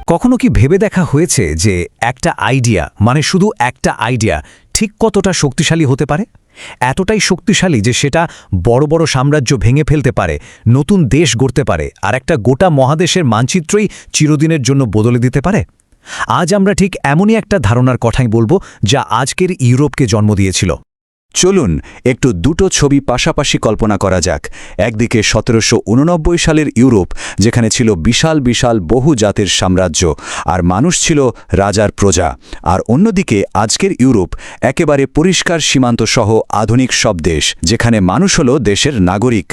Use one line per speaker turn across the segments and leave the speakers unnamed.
কখনো কি ভেবে দেখা হয়েছে যে একটা আইডিয়া মানে শুধু একটা আইডিয়া ঠিক কতটা শক্তিশালী হতে পারে? এতটাই শক্তিশালী যে সেটা বড় বড় সাম্রাজ্য ভেঙে ফেলতে পারে, নতুন দেশ গড়তে পারে, আর একটা গোটা মহাদেশের মানচিত্রই চিরদিনের জন্য বদলে দিতে পারে। আজ আমরা ঠিক এমনই একটা ধারণার কথাই বলবো যা আজকের ইউরোপকে জন্ম দিয়েছিল।
চলুন একটু দুটো ছবি পাশাপাশি কল্পনা করা যাক। একদিকে 1789 সালের ইউরোপ, যেখানে ছিল বিশাল বিশাল বহু জাতের সাম্রাজ্য আর মানুষ ছিল রাজার প্রজা, আর অন্যদিকে আজকের ইউরোপ, একেবারে পরিষ্কার সীমান্ত সহ আধুনিক সব দেশ, যেখানে মানুষ হলো দেশের নাগরিক।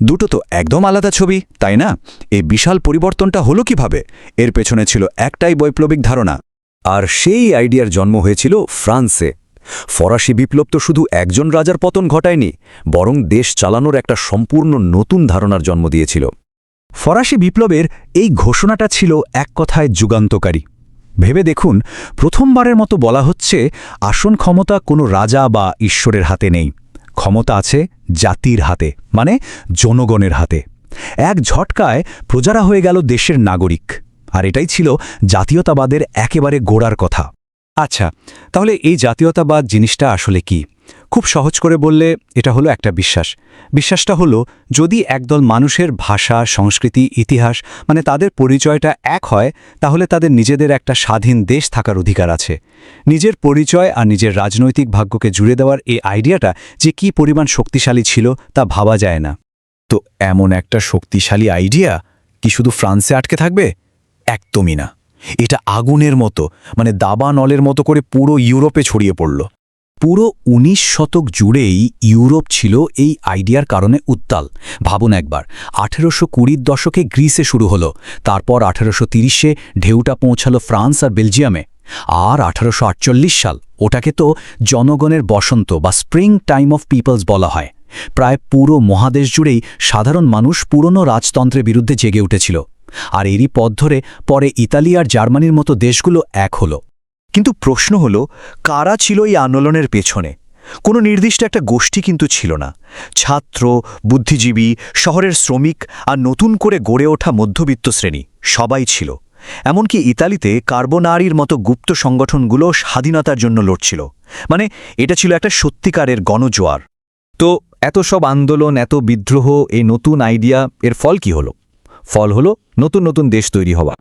দুটো তো একদম আলাদা ছবি, তাই না? এই বিশাল পরিবর্তনটা হলো কিভাবে? এর পেছনে ছিল একটাই বৈপ্লবিক ধারণা,
আর সেই আইডিয়ার জন্ম হয়েছিল ফ্রান্সে। ফরাসি বিপ্লব তো শুধু একজন রাজার পতন ঘটায়নি, বরং দেশ চালানোর একটা সম্পূর্ণ নতুন ধারণার জন্ম দিয়েছিল। ফরাসি বিপ্লবের এই ঘোষণাটা ছিল এক কথায় যুগান্তকারী। ভেবে দেখুন, প্রথমবারের মতো বলা হচ্ছে আসন ক্ষমতা কোনো রাজা বা ঈশ্বরের হাতে নেই, ক্ষমতা আছে জাতির হাতে, মানে জনগণের হাতে। এক ঝটকায় প্রজারা হয়ে গেল দেশের নাগরিক, আর এটাই ছিল জাতীয়তাবাদের একেবারে গোড়ার কথা। আচ্ছা, তাহলে এই জাতীয়তাবাদ জিনিসটা আসলে কি? খুব সহজ করে বললে এটা হলো একটা বিশ্বাস। বিশ্বাসটা হলো যদি একদল মানুষের ভাষা, সংস্কৃতি, ইতিহাস মানে তাদের পরিচয়টা এক হয়, তাহলে তাদের নিজেদের একটা স্বাধীন দেশ থাকার অধিকার আছে। নিজের পরিচয় আর নিজের রাজনৈতিক ভাগ্যকে জুড়ে দেওয়ার এই আইডিয়াটা যে কি পরিমাণ শক্তিশালী ছিল তা ভাবা যায় না। তো এমন একটা শক্তিশালী আইডিয়া কি শুধু ফ্রান্সে আটকে থাকবে? একদমই না। এটা আগুনের মতো, মানে দাবানলের মতো করে পুরো ইউরোপে ছড়িয়ে পড়ল। পুরো 19 শতক জুড়েই ইউরোপ ছিল এই আইডিয়ার কারণে উত্তাল। ভাবুন একবার, 1820-র দশকে গ্রিসে শুরু হলো, তারপর 1830-এ ঢেউটা পৌঁছালো ফ্রান্স আর বেলজিয়ামে, আর 1848 সাল, ওটাকে তো জনগণের বসন্ত বা স্প্রিং টাইম অফ পিপলস বলা হয়। প্রায় পুরো মহাদেশ জুড়েই সাধারণ মানুষ পুরনো রাজতন্ত্রের বিরুদ্ধে জেগে উঠেছিল, আর এরই পথ ধরে পরে ইতালি আর জার্মানির মতো দেশগুলো এক হলো। কিন্তু প্রশ্ন হলো, কারা ছিল এই আন্দোলনের পেছনে? কোনো নির্দিষ্ট একটা গোষ্ঠী কিন্তু ছিল না। ছাত্র, বুদ্ধিজীবী, শহরের শ্রমিক আর নতুন করে গড়ে ওঠা মধ্যবিত্ত শ্রেণী সবাই ছিল। এমনকি ইতালিতে কার্বোনারির মতো গুপ্ত সংগঠনগুলো স্বাধীনতার জন্য লড়ছিল। মানে এটা ছিল একটা সত্যিকারের গণজোয়ার। তো এত সব আন্দোলন, এত বিদ্রোহ, এই নতুন আইডিয়া, এর ফল কি হলো? ফল হলো নতুন নতুন দেশ তৈরি হওয়া।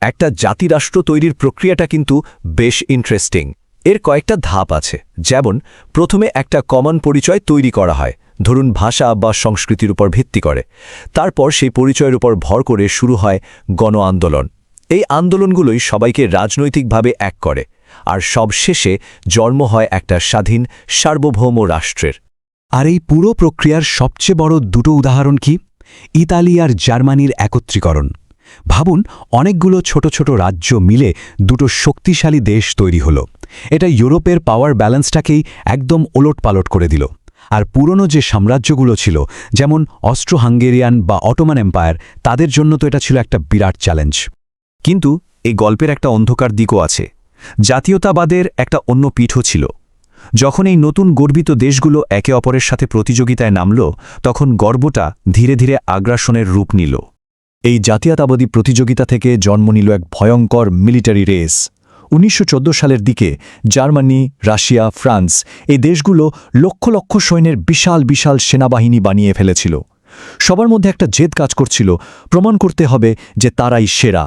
একটা জাতিরাষ্ট্র তৈরির প্রক্রিয়াটা কিন্তু বেশ ইন্টারেস্টিং। এর কয়েকটা ধাপ আছে। যেমন প্রথমে একটা কমন পরিচয় তৈরি করা হয়, ধরুন ভাষা বা সংস্কৃতির উপর ভিত্তি করে। তারপর সেই পরিচয়ের উপর ভর করে শুরু হয় গণ আন্দোলন। এই আন্দোলনগুলোই সবাইকে রাজনৈতিকভাবে এক করে, আর সবশেষে জন্ম হয় একটা স্বাধীন সার্বভৌম রাষ্ট্রের। আর এই পুরো প্রক্রিয়ার সবচেয়ে বড় দুটো উদাহরণ কি? ইতালি আর জার্মানির একত্রীকরণ। ভাবুন, অনেকগুলো ছোট ছোট রাজ্য মিলে দুটো শক্তিশালী দেশ তৈরি হলো। এটা ইউরোপের পাওয়ার ব্যালেন্সটাকেই একদম ওলটপালট করে দিল। আর পুরনো যে সাম্রাজ্যগুলো ছিল, যেমন অস্ট্রো হাঙ্গেরিয়ান বা অটোমান এম্পায়ার, তাদের জন্য তো এটা ছিল একটা বিরাট চ্যালেঞ্জ। কিন্তু এই গল্পের একটা অন্ধকার দিকও আছে। জাতীয়তাবাদের একটা অন্য পিঠও ছিল। যখন এই নতুন গর্বিত দেশগুলো একে অপরের সাথে প্রতিযোগিতায় নামল, তখন গর্বটা ধীরে ধীরে আগ্রাসনের রূপ নিল। এই জাতীয়তাবাদী প্রতিযোগিতা থেকে জন্ম নিল এক ভয়ঙ্কর মিলিটারি রেস। 1914 সালের দিকে জার্মানি, রাশিয়া, ফ্রান্স এই দেশগুলো লক্ষ লক্ষ সৈন্যের বিশাল বিশাল সেনাবাহিনী বানিয়ে ফেলেছিল। সবার মধ্যে একটা জেদ কাজ করছিল, প্রমাণ করতে হবে যে তারাই সেরা।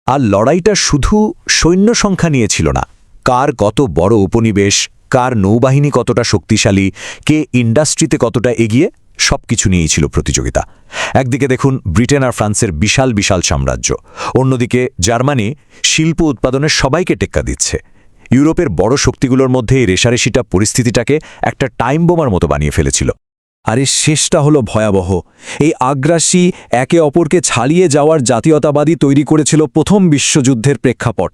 আর লড়াইটা শুধু সৈন্য সংখ্যা নিয়ে ছিল না, কার কত বড় উপনিবেশ, কার নৌবাহিনী কতটা শক্তিশালী, কে ইন্ডাস্ট্রিতে কতটা এগিয়ে, সবকিছু নিয়েই ছিল প্রতিযোগিতা। একদিকে দেখুন ব্রিটেন আর ফ্রান্সের বিশাল বিশাল সাম্রাজ্য, অন্যদিকে জার্মানি শিল্প উৎপাদনের সবাইকে টেক্কা দিচ্ছে। ইউরোপের বড় শক্তিগুলোর মধ্যে এই রেশারেশিটা পরিস্থিতিটাকে একটা টাইম বোমার মতো বানিয়ে ফেলেছিল। আর এর শেষটা হলো ভয়াবহ। এই আগ্রাসী, একে অপরকে ছাড়িয়ে যাওয়ার জাতীয়তাবাদী তৈরি করেছিল প্রথম বিশ্বযুদ্ধের প্রেক্ষাপট।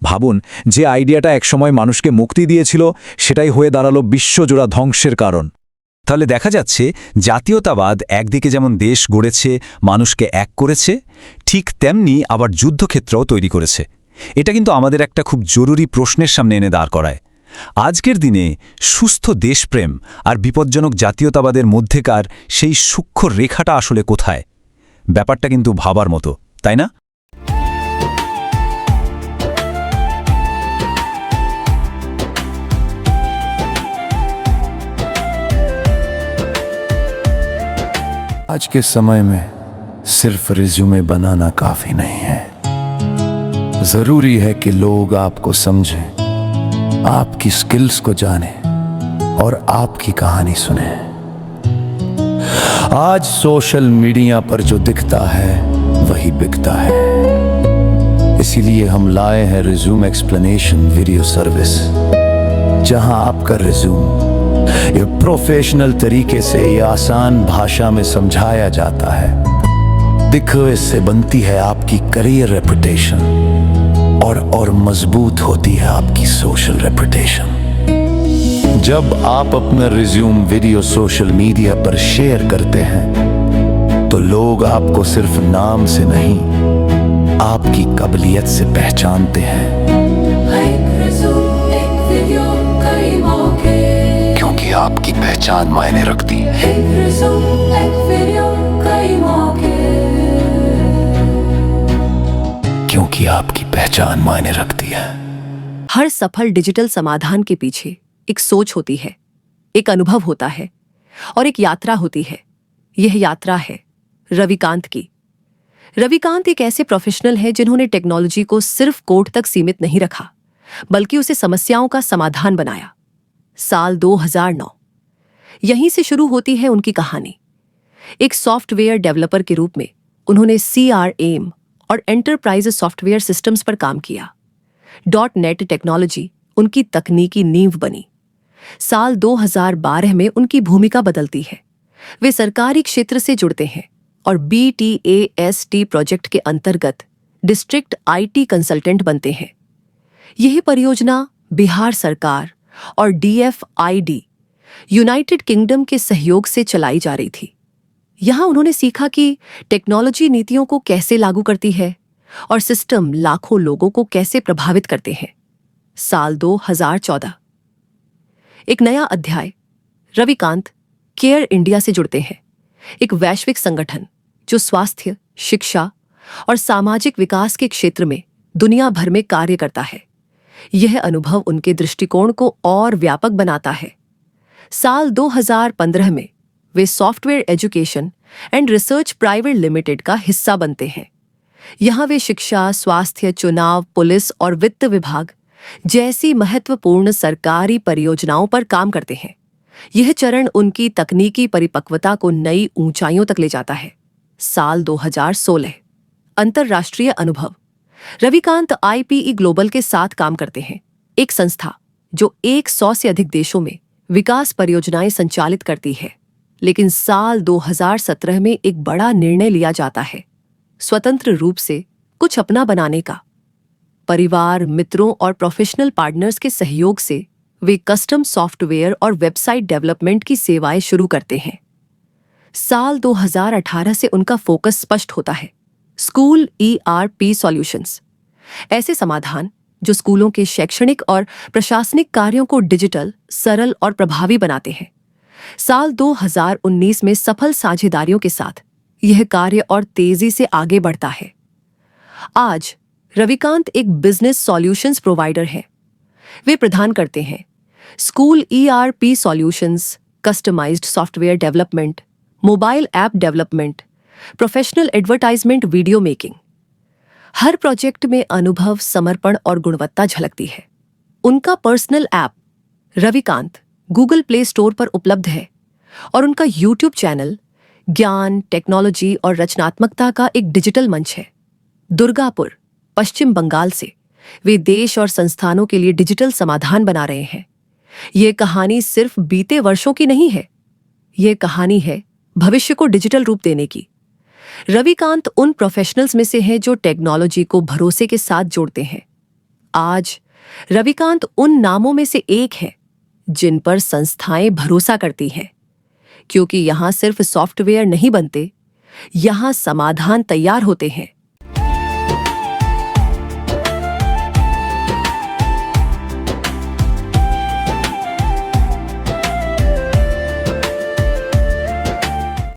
ভাবুন, যে আইডিয়াটা একসময় মানুষকে মুক্তি দিয়েছিল, সেটাই হয়ে দাঁড়ালো বিশ্বজোড়া ধ্বংসের কারণ। তাহলে দেখা যাচ্ছে জাতীয়তাবাদ একদিকে যেমন দেশ গড়েছে, মানুষকে এক করেছে, ঠিক তেমনি আবার যুদ্ধক্ষেত্রও তৈরি করেছে। এটা কিন্তু আমাদের একটা খুব জরুরি প্রশ্নের সামনে এনে দাঁড় করায়। আজকের দিনে সুস্থ দেশপ্রেম আর বিপজ্জনক জাতীয়তাবাদের মধ্যেকার সেই সূক্ষ্ম রেখাটা আসলে কোথায়? ব্যাপারটা কিন্তু ভাবার মতো, তাই না?
आज के समय में सिर्फ रिज्यूमे बनाना काफी नहीं है। जरूरी है कि लोग आपको समझें, आपकी स्किल्स को जानें और आपकी कहानी सुने। आज सोशल मीडिया पर जो दिखता है वही बिकता है। इसीलिए हम लाए हैं रिज्यूम एक्सप्लेनेशन वीडियो सर्विस, जहां आपका रिज्यूम ये प्रोफेशनल तरीके से ये आसान भाषा में समझाया जाता है। देखो, इससे बनती है आपकी करियर रेपुटेशन और मजबूत होती है आपकी सोशल रेपुटेशन। जब आप अपना रिज्यूम वीडियो सोशल मीडिया पर शेयर करते हैं तो लोग आपको सिर्फ नाम से नहीं, आपकी काबिलियत से पहचानते हैं। क्योंकि आपकी पहचान मायने रखती है। क्योंकि आपकी पहचान मायने रखती है।
हर सफल डिजिटल समाधान के पीछे एक सोच होती है, एक अनुभव होता है और एक यात्रा होती है। यह यात्रा है रविकांत की। रविकांत एक ऐसे प्रोफेशनल है जिन्होंने टेक्नोलॉजी को सिर्फ कोड तक सीमित नहीं रखा, बल्कि उसे समस्याओं का समाधान बनाया। साल 2009 यहीं से शुरू होती है उनकी कहानी। एक सॉफ्टवेयर डेवलपर के रूप में उन्होंने CRM और एंटरप्राइज सॉफ्टवेयर सिस्टम्स पर काम किया। .NET टेक्नोलॉजी उनकी तकनीकी नींव बनी। साल 2012 में उनकी भूमिका बदलती है। वे सरकारी क्षेत्र से जुड़ते हैं और BTAST प्रोजेक्ट के अंतर्गत डिस्ट्रिक्ट IT कंसल्टेंट बनते हैं। यह परियोजना बिहार सरकार और DFID यूनाइटेड किंगडम के सहयोग से चलाई जा रही थी। यहां उन्होंने सीखा कि टेक्नोलॉजी नीतियों को कैसे लागू करती है और सिस्टम लाखों लोगों को कैसे प्रभावित करते हैं। साल 2014 एक नया अध्याय। रविकांत केयर इंडिया से जुड़ते हैं, एक वैश्विक संगठन जो स्वास्थ्य, शिक्षा और सामाजिक विकास के क्षेत्र में दुनिया भर में कार्य करता है। यह अनुभव उनके दृष्टिकोण को और व्यापक बनाता है। साल 2015 में वे software education and research private limited का हिस्सा बनते हैं। यहां वे शिक्षा, स्वास्थ्य, चुनाव, पुलिस और वित्त विभाग जैसी महत्वपूर्ण सरकारी परियोजनाओं पर काम करते हैं। यह चरण उनकी तकनीकी परिपक्वता को नई ऊंचाइयों तक ले जाता है। साल 2016 अंतर्राष्ट्रीय अनुभव। रविकांत IPE ग्लोबल के साथ काम करते हैं, एक संस्था जो 100 से अधिक देशों में विकास परियोजनाएं संचालित करती है। लेकिन साल 2017 में एक बड़ा निर्णय लिया जाता है, स्वतंत्र रूप से कुछ अपना बनाने का। परिवार, मित्रों और प्रोफेशनल पार्टनर्स के सहयोग से वे कस्टम सॉफ्टवेयर और वेबसाइट डेवलपमेंट की सेवाएं शुरू करते हैं। साल 2018 से उनका फोकस स्पष्ट होता है, स्कूल ERP सॉल्यूशंस, ऐसे समाधान जो स्कूलों के शैक्षणिक और प्रशासनिक कार्यों को डिजिटल, सरल और प्रभावी बनाते हैं। साल 2019 में सफल साझेदारियों के साथ यह कार्य और तेजी से आगे बढ़ता है। आज रविकांत एक बिजनेस सॉल्यूशंस प्रोवाइडर हैं। वे प्रदान करते हैं school ERP solutions, customised software development, mobile app development, professional advertisement, video making. हर प्रोजेक्ट में अनुभव, समर्पण और गुणवत्ता झलकती है। उनका personal app Ravikant Google Play Store पर उपलब्ध है और उनका YouTube चैनल ज्ञान, टेक्नोलॉजी और रचनात्मकता का एक डिजिटल मंच है। दुर्गापुर, पश्चिम बंगाल से वे देश और संस्थानों के लिए डिजिटल समाधान बना रहे हैं। ये कहानी सिर्फ बीते वर्षों की नहीं है, ये कहानी है भविष्य को डिजिटल रूप देने की। रविकांत उन प्रोफेशनल्स में से हैं जो टेक्नोलॉजी को भरोसे के साथ जोड़ते हैं। आज रविकांत उन नामों में से एक है जिन पर संस्थाएं भरोसा करती हैं, क्योंकि यहां सिर्फ सॉफ्टवेयर नहीं बनते, यहां समाधान तैयार होते हैं।